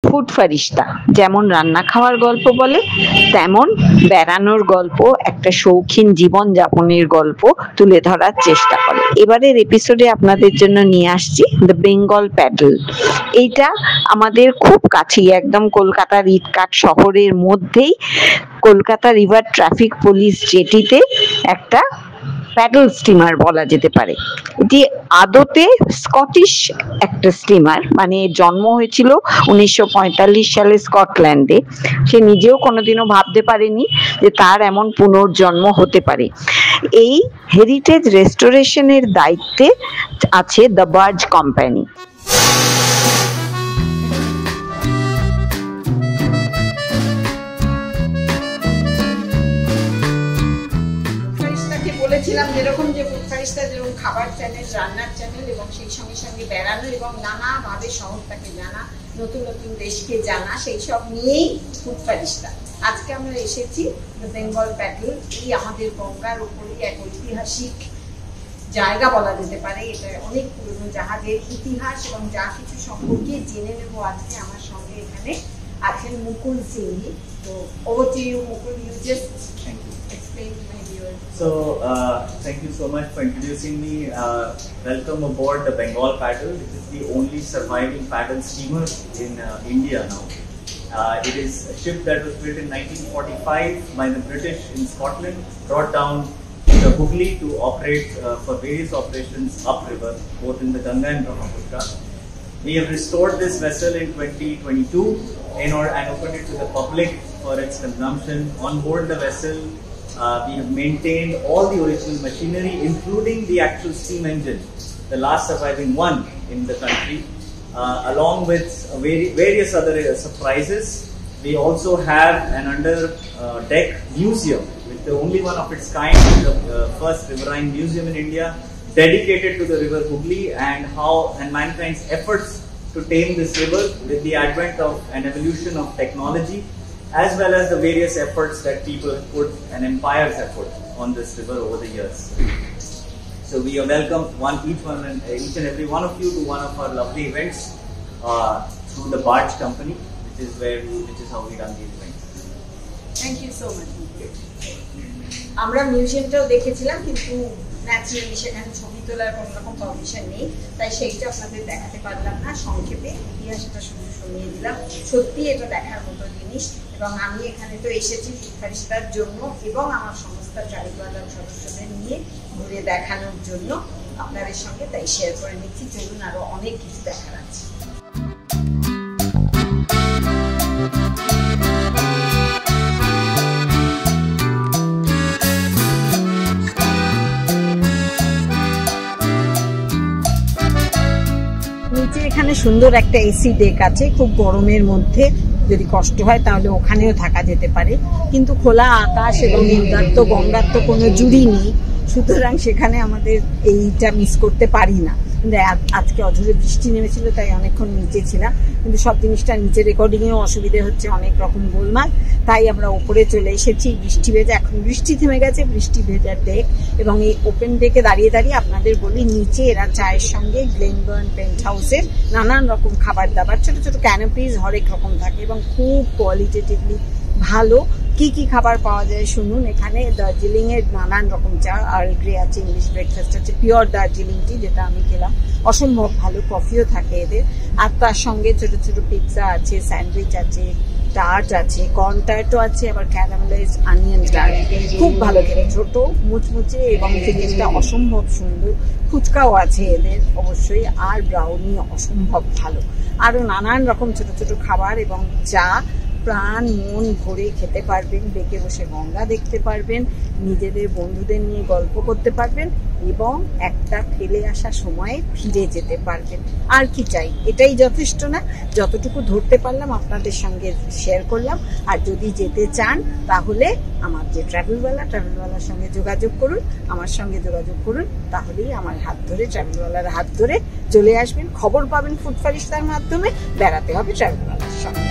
Food ফারিস্তা যেমন রান্না খাওয়ার গল্প বলে, তেমন বেড়ানোর গল্প, একটা শৌখিন জীবন যাপনের গল্প তুলে ধরার চেষ্টা করে। এবারের এপিসোডে আপনাদের জন্য নিয়ে আসছি দ্য বেঙ্গল প্যাডেল। এইটা আমাদের খুব কাছেই, একদম কলকাতার ইটকাট শহরের মধ্যেই কলকাতা রিভার ট্রাফিক পুলিশ জেটিতে একটা প্যাডেল স্টিমার বলা যেতে পারে। এটি আদতে স্কটিশ একটা স্টিমার, মানে জন্ম হয়েছিল 1945 সালে স্কটল্যান্ডে। সে নিজেও কোনোদিনও ভাবতে পারেনি যে তার এমন পুনর্জন্ম হতে পারে। এই হেরিটেজ রেস্টোরেশনের দায়িত্বে আছে দ্য বার্জ কোম্পানি। বলেছিলাম যেরকম যে ফুড ফারিস্তা যেরকম খাবার চ্যানেল, রান্নার চ্যানেল, এবং সেই সঙ্গে সঙ্গে বেড়ানো এবং নানাভাবে শহরটাকে জানা, নতুন নতুন দেশকে জানা, সেই সব নিয়েই ফুড ফারিস্তা। আজকে আমরা এসেছি বেঙ্গল প্যাডেল। এই আমাদের গঙ্গার উপরই এক ঐতিহাসিক জায়গা বলা যেতে পারে। এটা অনেক পুরনো জাহাজের ইতিহাস এবং যা কিছু সম্পর্কে জেনে নেব আজকে। আমার সঙ্গে এখানে আছেন মুকুল সিংহি। তো over to you, Mukul. You just explain to my viewers. So, thank you so much for introducing me. Welcome aboard the Bengal Paddle. It is the only surviving paddle steamer in India now. It is a ship that was built in 1945 by the British in Scotland, brought down the Hooghly to operate for various operations upriver, both in the Ganga and Brahmaputra. We have restored this vessel in 2022 and opened it to the public for its consumption. On board the vessel, we have maintained all the original machinery, including the actual steam engine, the last surviving one in the country, along with various other surprises. We also have an under-deck museum, which is the only one of its kind, the first riverine museum in India, dedicated to the river Hooghly and mankind's efforts to tame this river with the advent of an evolution of technology, as well as the various efforts that people have put, an empire's effort on this river over the years. So we welcome each and every one of you to one of our lovely events through the Barge Company, which is how we run these events. Thank you so much. আমরা মিউজিয়ামটাও দেখেছিলাম, কিন্তু naturally সেখানে ছবি তোলার কোনো রকম permission নেই, তাই সেইটা আপনাদের দেখাতে পারলাম না। সংক্ষেপে ইতিহাসটা শুধু শুনিয়ে দিলাম। সত্যি এটা দেখার মতো জিনিস, এবং আমি এখানে তো এসেছি ফুড ফারিস্তার জন্য এবং আমার সমস্ত ট্রাভেলওয়ালার সদস্যদের নিয়ে ঘুরে দেখানোর জন্য আপনাদের সঙ্গে, তাই শেয়ার করে নিচ্ছি। চলুন, আরো অনেক কিছু দেখার আছে। এখানে সুন্দর একটা এসি ডেক আছে। খুব গরমের মধ্যে যদি কষ্ট হয় তাহলে ওখানেও থাকা যেতে পারে, কিন্তু খোলা আকাশ এবং উদাত্ত গঙ্গার তো কোনো জুড়ি নেই, সুতরাং সেখানে আমাদের এইটা মিস করতে পারি না। কিন্তু আজকে অঝরে বৃষ্টি নেমেছিল, তাই অনেকক্ষণ নিচে ছিলাম, কিন্তু সব জিনিসটা নিচে রেকর্ডিংয়েও অসুবিধে হচ্ছে, অনেক রকম গোলমাল, তাই আমরা ওপরে চলে এসেছি। বৃষ্টি ভেজা, এখন বৃষ্টি থেমে গেছে, বৃষ্টি ভেজার ডেক, এবং এই ওপেন ডেকে দাঁড়িয়ে দাঁড়িয়ে আপনাদের বলি, নিচে এরা চায়ের সঙ্গে গ্লেনবার্ন পেন্ট হাউসের নানান রকম খাবার দাবার, ছোট ছোট ক্যানোপিজ হরেক রকম থাকে এবং খুব কোয়ালিটেটিভলি ভালো। কি কি খাবার পাওয়া যায় শুনুন। এখানে দার্জিলিং এর নানান রকম চা, আর্ল গ্রে আছে, ইংলিশ ব্রেকফাস্ট আছে, পিওর দার্জিলিং টি যেটা আমি খেলাম, অসম্ভব ভালো। কফিও থাকে এদের, আর তার সঙ্গে ছোট ছোট পিৎজা আছে, স্যান্ডউইচ আছে, টার্ট আছে, কর্ন টার্টও আছে, আবার ক্যারামেলাইজড অনিয়ন টার্ট, খুব ভালো খেতে, ছোট মুচমুচে এবং জিনিসটা অসম্ভব সুন্দর। ফুচকাও আছে এদের অবশ্যই, আর ব্রাউনি অসম্ভব ভালো। আরো নানান রকম ছোট ছোট খাবার এবং চা, প্রাণ মন ভরে খেতে পারবেন, বেঁকে বসে গঙ্গা দেখতে পারবেন, নিজেদের বন্ধুদের নিয়ে গল্প করতে পারবেন, এবং একটা ফেলে আসা সময়ে ফিরে যেতে পারবেন। আর কি চাই? এটাই যথেষ্ট না? যতটুকু ধরতে পারলাম আপনাদের সঙ্গে শেয়ার করলাম। আর যদি যেতে চান তাহলে আমার যে ট্রাভেলওয়ালার সঙ্গে যোগাযোগ করুন, আমার সঙ্গে যোগাযোগ করুন, তাহলেই আমার হাত ধরে, ট্রাভেলওয়ালার হাত ধরে চলে আসবেন। খবর পাবেন ফুড ফারিস্তার মাধ্যমে, বেড়াতে হবে ট্রাভেলওয়ালার সঙ্গে।